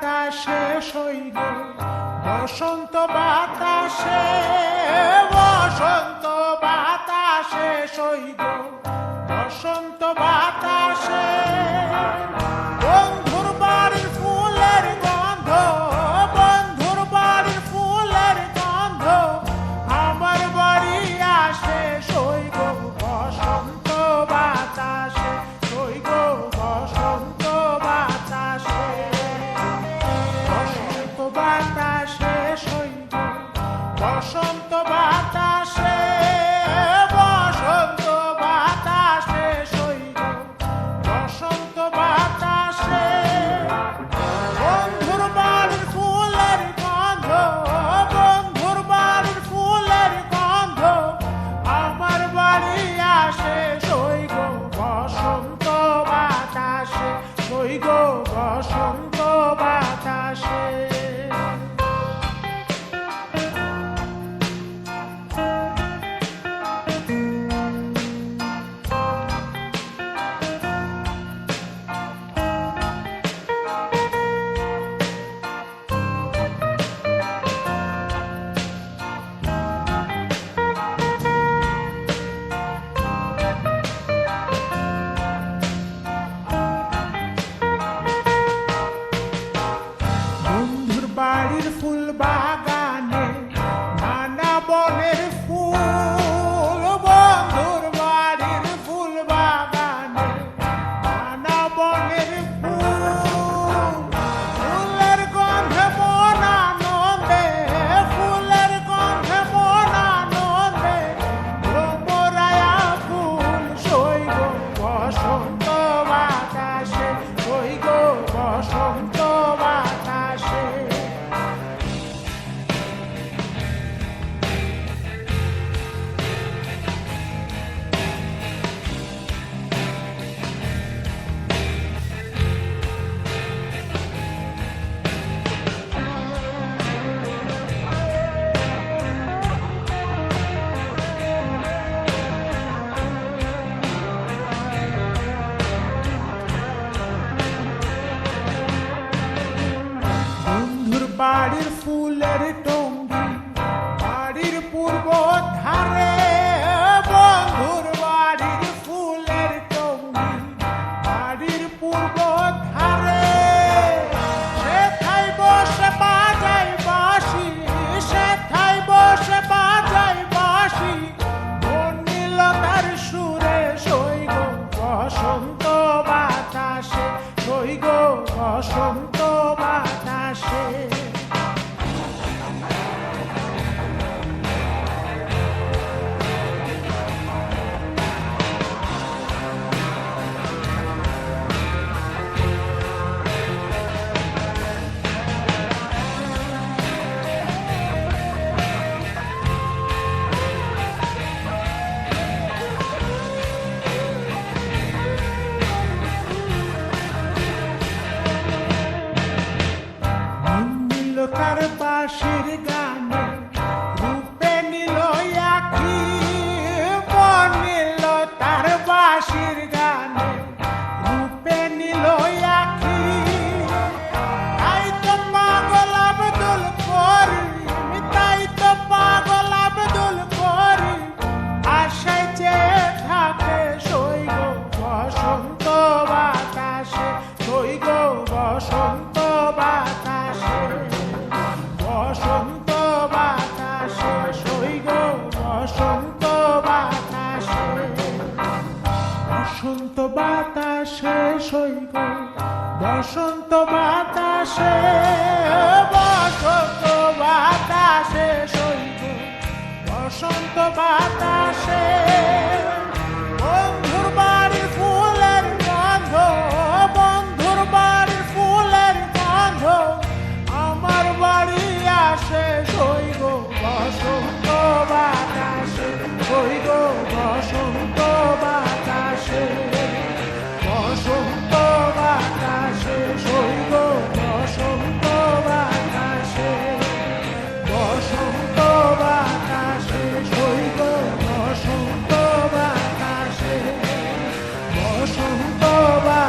বাতাসে সইল বসন্ত বাতাসে, বসন্ত বাতাসে সইল বসন্ত বাতাসে। বন্ধুর বাড়ির ফুলের গন্ধ, বন্ধুর বাড়ির ফুলের গন্ধ আমার বাড়ি আসে সইল বসন্ত বাতাসে, সইল বসন্ত বাতাসে। বসন্ত বাতাসে সইল বসন্ত বাতাসে, বসন্ত বাতাসে সইল বসন্ত বাতাসে। বন্ধুর বাড়ির ফুলের গন্ধ, বন্ধুর বাড়ির ফুলের গন্ধ আমার বাড়ি আসে সইল বসন্ত বাতাসে, সইল বসন্ত বাতাসে। বন্ধুর বাড়ির ফুল বাগানে নানা বনের ফুল, বন্ধুর বাড়ির ফুল বাগানে নানা বনের ফুল। ফুলের গন্ধে মন আনন্দে, ফুলের গন্ধে মন আনন্দে ভ্রমরায়া ফুল সইল বসন্ত বাতাসে, সইল বসন্ত বাতাসে। বন্ধুর বাড়ির ফুলের টঙ্গি বাড়ির পূর্ব ধারে, বন্ধুর বাড়ির ফুলের টঙ্গি বাড়ির পূর্ব ধারে। সেথায় বসে বাজাই বাঁশি, সেথায় বসে বাজাই বাঁশি বনলতার সুরে সইল বসন্ত বাতাসে, সইল বসন্ত বাতাসে। তার বাঁশির গানে রূপে নিল আখি, বনিল তার বাঁশির গানে রূপে নিল আখি। তাই তো পাগল আব্দুল করিম, তাই তো পাগল আব্দুল করিম আশায় চেয়ে থাকে সইল বসন্ত বাতাসে, সইল বসন্ত বাতাসে। বসন্ত বাতাসে সইল বসন্ত বাতাসে, বসন্ত বাতাসে সইল বসন্ত বাতাসে, বসন্ত বাতাসে সইল বসন্ত বাতাসে। বন্ধুর বাড়ির ফুলের গন্ধ, বন্ধুর বাড়ির ফুলের গন্ধ আমার বাড়ি আসে সইল বসন্ত বাতাসে, সইল বসন্ত বাতাসে। বসন্ত বাতাসে সইল বসন্ত বাতাসে, বসন্ত বাতাসে সইল বসন্ত বাতাসে, বসন্ত বাতাসে।